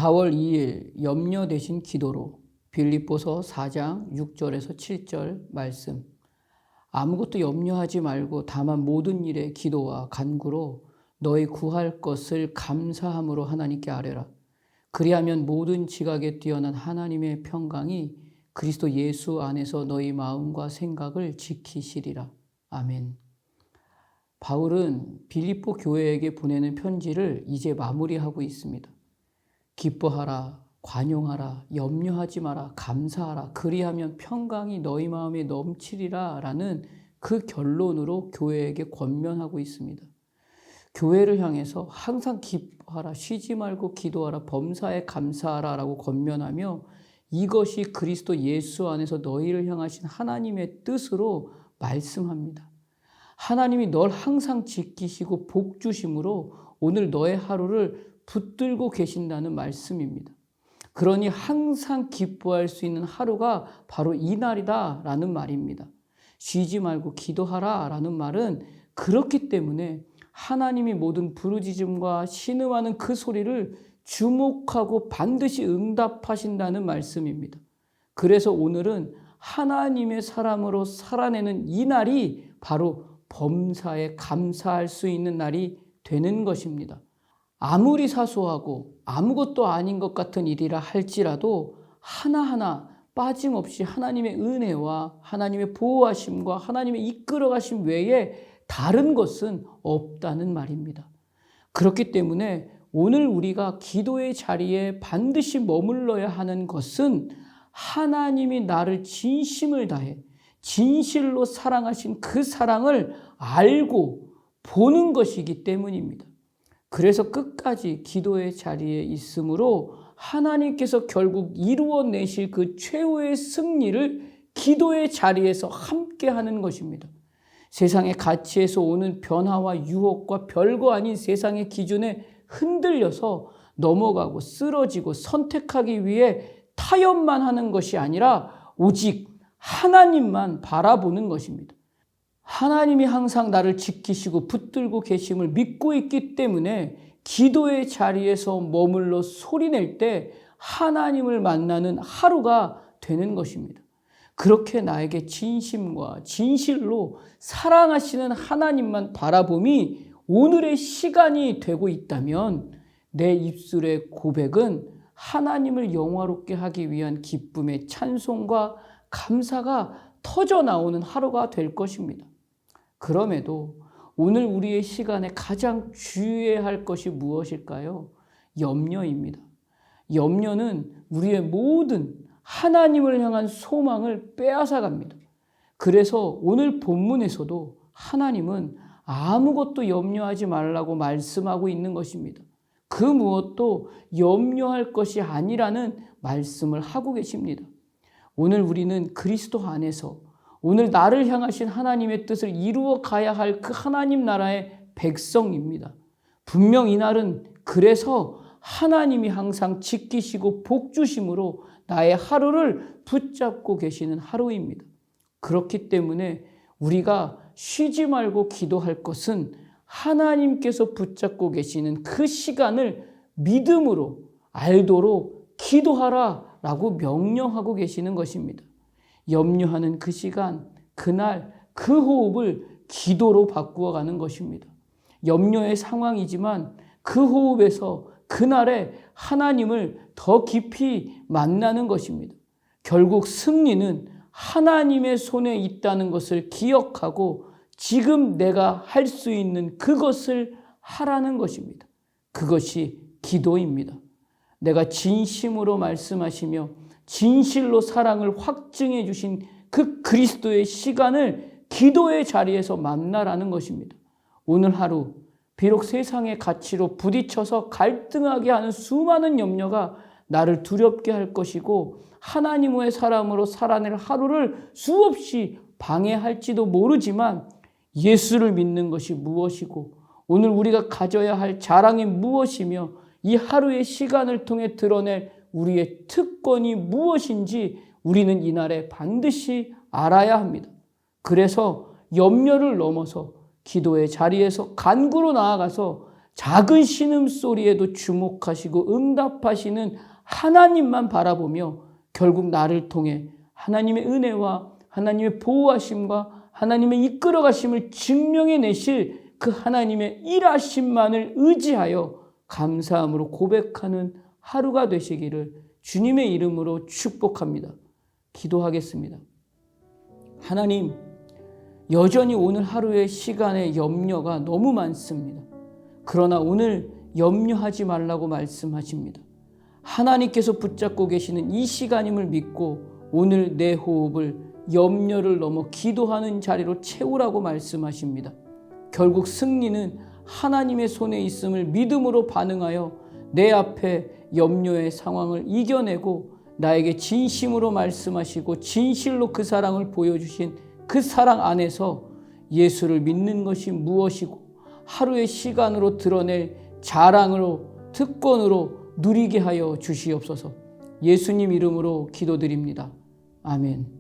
4월 2일 염려 대신 기도로 빌립보서 4장 6절에서 7절 말씀. 아무것도 염려하지 말고 다만 모든 일에 기도와 간구로 너희 구할 것을 감사함으로 하나님께 아뢰라. 그리하면 모든 지각에 뛰어난 하나님의 평강이 그리스도 예수 안에서 너희 마음과 생각을 지키시리라. 아멘. 바울은 빌립보 교회에게 보내는 편지를 이제 마무리하고 있습니다. 기뻐하라, 관용하라, 염려하지 마라, 감사하라, 그리하면 평강이 너희 마음에 넘치리라 라는 그 결론으로 교회에게 권면하고 있습니다. 교회를 향해서 항상 기뻐하라, 쉬지 말고 기도하라, 범사에 감사하라 라고 권면하며 이것이 그리스도 예수 안에서 너희를 향하신 하나님의 뜻으로 말씀합니다. 하나님이 널 항상 지키시고 복 주심으로 오늘 너의 하루를 붙들고 계신다는 말씀입니다. 그러니 항상 기뻐할 수 있는 하루가 바로 이날이다 라는 말입니다. 쉬지 말고 기도하라 라는 말은 그렇기 때문에 하나님이 모든 부르짖음과 신음하는 그 소리를 주목하고 반드시 응답하신다는 말씀입니다. 그래서 오늘은 하나님의 사람으로 살아내는 이 날이 바로 범사에 감사할 수 있는 날이 되는 것입니다. 아무리 사소하고 아무것도 아닌 것 같은 일이라 할지라도 하나하나 빠짐없이 하나님의 은혜와 하나님의 보호하심과 하나님의 이끌어가심 외에 다른 것은 없다는 말입니다. 그렇기 때문에 오늘 우리가 기도의 자리에 반드시 머물러야 하는 것은 하나님이 나를 진심을 다해 진실로 사랑하신 그 사랑을 알고 보는 것이기 때문입니다. 그래서 끝까지 기도의 자리에 있으므로 하나님께서 결국 이루어내실 그 최후의 승리를 기도의 자리에서 함께 하는 것입니다. 세상의 가치에서 오는 변화와 유혹과 별거 아닌 세상의 기준에 흔들려서 넘어가고 쓰러지고 선택하기 위해 타협만 하는 것이 아니라 오직 하나님만 바라보는 것입니다. 하나님이 항상 나를 지키시고 붙들고 계심을 믿고 있기 때문에 기도의 자리에서 머물러 소리낼 때 하나님을 만나는 하루가 되는 것입니다. 그렇게 나에게 진심과 진실로 사랑하시는 하나님만 바라봄이 오늘의 시간이 되고 있다면 내 입술의 고백은 하나님을 영화롭게 하기 위한 기쁨의 찬송과 감사가 터져 나오는 하루가 될 것입니다. 그럼에도 오늘 우리의 시간에 가장 주의해야 할 것이 무엇일까요? 염려입니다. 염려는 우리의 모든 하나님을 향한 소망을 빼앗아갑니다. 그래서 오늘 본문에서도 하나님은 아무것도 염려하지 말라고 말씀하고 있는 것입니다. 그 무엇도 염려할 것이 아니라는 말씀을 하고 계십니다. 오늘 우리는 그리스도 안에서 오늘 나를 향하신 하나님의 뜻을 이루어 가야 할 그 하나님 나라의 백성입니다. 분명 이 날은 그래서 하나님이 항상 지키시고 복 주심으로 나의 하루를 붙잡고 계시는 하루입니다. 그렇기 때문에 우리가 쉬지 말고 기도할 것은 하나님께서 붙잡고 계시는 그 시간을 믿음으로 알도록 기도하라라고 명령하고 계시는 것입니다. 염려하는 그 시간, 그날, 그 호흡을 기도로 바꾸어 가는 것입니다. 염려의 상황이지만 그 호흡에서 그날에 하나님을 더 깊이 만나는 것입니다. 결국 승리는 하나님의 손에 있다는 것을 기억하고 지금 내가 할 수 있는 그것을 하라는 것입니다. 그것이 기도입니다. 내가 진심으로 말씀하시며 진실로 사랑을 확증해 주신 그 그리스도의 시간을 기도의 자리에서 만나라는 것입니다. 오늘 하루 비록 세상의 가치로 부딪혀서 갈등하게 하는 수많은 염려가 나를 두렵게 할 것이고 하나님의 사람으로 살아낼 하루를 수없이 방해할지도 모르지만 예수를 믿는 것이 무엇이고 오늘 우리가 가져야 할 자랑이 무엇이며 이 하루의 시간을 통해 드러낼 우리의 특권이 무엇인지 우리는 이날에 반드시 알아야 합니다. 그래서 염려를 넘어서 기도의 자리에서 간구로 나아가서 작은 신음소리에도 주목하시고 응답하시는 하나님만 바라보며 결국 나를 통해 하나님의 은혜와 하나님의 보호하심과 하나님의 이끌어가심을 증명해내실 그 하나님의 일하심만을 의지하여 감사함으로 고백하는 하루가 되시기를 주님의 이름으로 축복합니다. 기도하겠습니다. 하나님, 여전히 오늘 하루의 시간에 염려가 너무 많습니다. 그러나 오늘 염려하지 말라고 말씀하십니다. 하나님께서 붙잡고 계시는 이 시간임을 믿고 오늘 내 호흡을 염려를 넘어 기도하는 자리로 채우라고 말씀하십니다. 결국 승리는 하나님의 손에 있음을 믿음으로 반응하여 내 앞에 염려의 상황을 이겨내고 나에게 진심으로 말씀하시고 진실로 그 사랑을 보여주신 그 사랑 안에서 예수를 믿는 것이 무엇이고 하루의 시간으로 드러낼 자랑으로 특권으로 누리게 하여 주시옵소서. 예수님 이름으로 기도드립니다. 아멘.